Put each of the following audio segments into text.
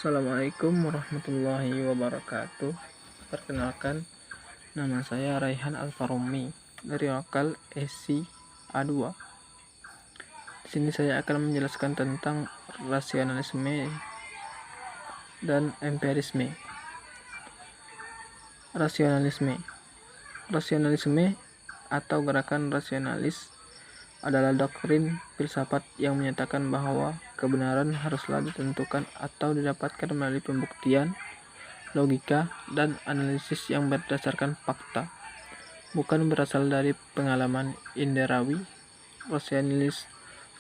Assalamualaikum warahmatullahi wabarakatuh. Perkenalkan, nama saya Raihan Alfaromi dari lokal SC A2. Di sini saya akan menjelaskan tentang rasionalisme dan empirisme. Rasionalisme atau gerakan rasionalis adalah doktrin filsafat yang menyatakan bahwa kebenaran haruslah ditentukan atau didapatkan melalui pembuktian, logika, dan analisis yang berdasarkan fakta, bukan berasal dari pengalaman inderawi.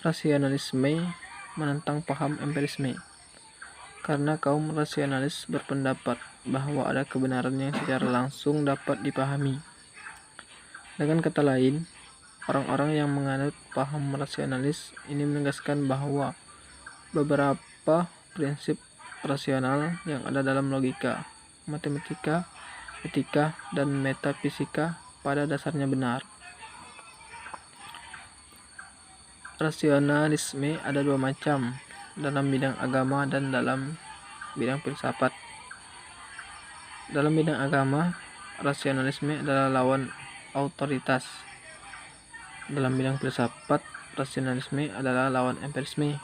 Rasionalisme menentang paham empirisme, karena kaum rasionalis berpendapat bahwa ada kebenaran yang secara langsung dapat dipahami. Dengan kata lain, orang-orang yang menganut paham rasionalis ini menegaskan bahwa beberapa prinsip rasional yang ada dalam logika, matematika, etika, dan metafisika pada dasarnya benar. Rasionalisme ada dua macam, dalam bidang agama dan dalam bidang filsafat. Dalam bidang agama, rasionalisme adalah lawan otoritas. Dalam bidang filsafat, rasionalisme adalah lawan empirisme.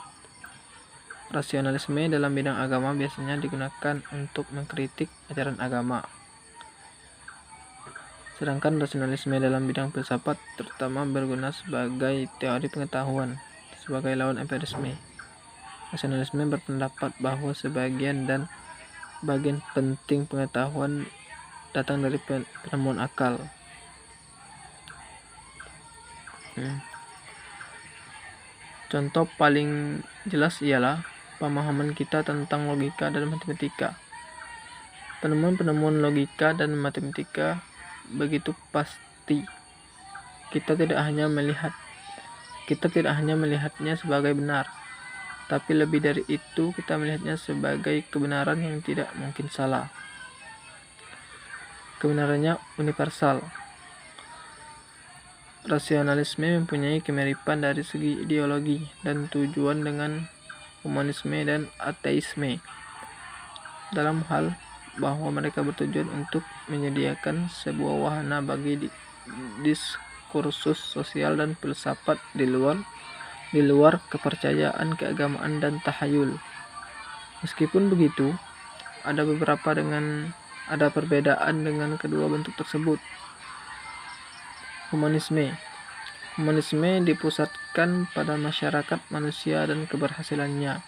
Rasionalisme dalam bidang agama biasanya digunakan untuk mengkritik ajaran agama. Sedangkan rasionalisme dalam bidang filsafat terutama berguna sebagai teori pengetahuan, sebagai lawan empirisme. Rasionalisme berpendapat bahwa sebagian penting pengetahuan datang dari penemuan akal. Contoh paling jelas ialah pemahaman kita tentang logika dan matematika. Penemuan-penemuan logika dan matematika begitu pasti. Kita tidak hanya melihatnya sebagai benar, tapi lebih dari itu kita melihatnya sebagai kebenaran yang tidak mungkin salah. Kebenarannya universal. Rasionalisme mempunyai kemiripan dari segi ideologi dan tujuan dengan humanisme dan ateisme, dalam hal bahwa mereka bertujuan untuk menyediakan sebuah wahana bagi diskursus sosial dan filsafat di luar kepercayaan, keagamaan, dan tahayul. Meskipun begitu, ada perbedaan dengan kedua bentuk tersebut. Humanisme dipusatkan pada masyarakat manusia dan keberhasilannya.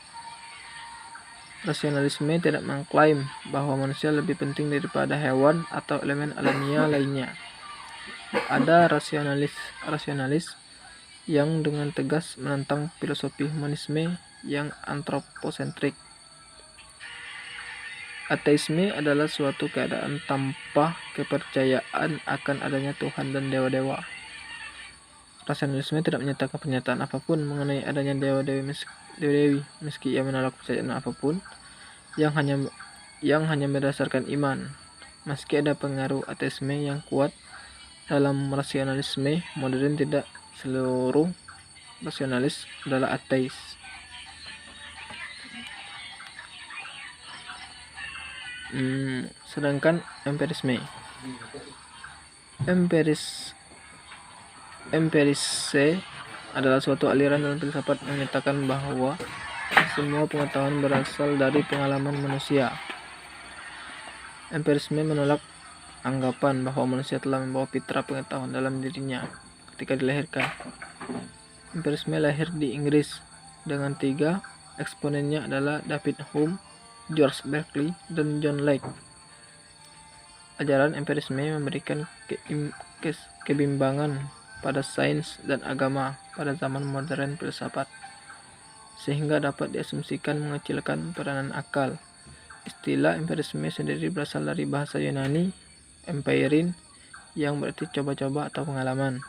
Rasionalisme tidak mengklaim bahwa manusia lebih penting daripada hewan atau elemen alamiah lainnya. Ada rasionalis yang dengan tegas menentang filosofi humanisme yang antroposentrik. Ateisme adalah suatu keadaan tanpa kepercayaan akan adanya Tuhan dan dewa-dewa. Rasionalisme tidak menyatakan pernyataan apapun mengenai adanya dewa-dewi meski ia menolak kepercayaan apapun yang hanya berdasarkan iman. Meski ada pengaruh ateisme yang kuat dalam rasionalisme modern, tidak seluruh rasionalis adalah ateis. Sedangkan empirisme adalah suatu aliran dalam filsafat yang menyatakan bahwa semua pengetahuan berasal dari pengalaman manusia. Empirisme menolak anggapan bahwa manusia telah membawa fitrah pengetahuan dalam dirinya ketika dilahirkan. Empirisme lahir di Inggris dengan 3 eksponennya adalah David Hume, George Berkeley, dan John Locke. Ajaran empirisme memberikan kebimbangan pada sains dan agama pada zaman modern filsafat, sehingga dapat diasumsikan mengecilkan peranan akal. Istilah empirisme sendiri berasal dari bahasa Yunani empeirin, yang berarti coba-coba atau pengalaman.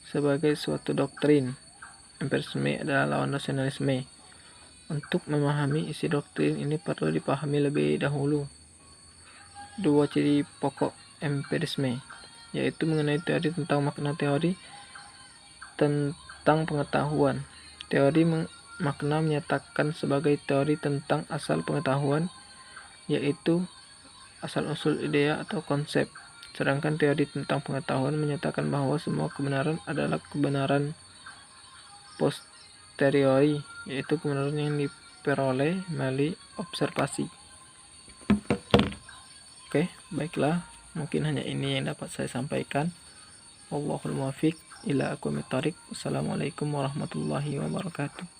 Sebagai suatu doktrin, empirisme adalah lawan rasionalisme. Untuk memahami isi doktrin ini perlu dipahami lebih dahulu 2 ciri pokok empirisme, yaitu mengenai teori tentang makna, teori tentang pengetahuan. Teori makna menyatakan sebagai teori tentang asal pengetahuan, yaitu asal-usul idea atau konsep. Sedangkan teori tentang pengetahuan menyatakan bahwa semua kebenaran adalah kebenaran posteriori, yaitu kebenaran yang diperoleh melalui observasi. Oke, baiklah. Mungkin hanya ini yang dapat saya sampaikan. Wallahul muwaffiq ila aqwamit thoriq. Wassalamualaikum warahmatullahi wabarakatuh.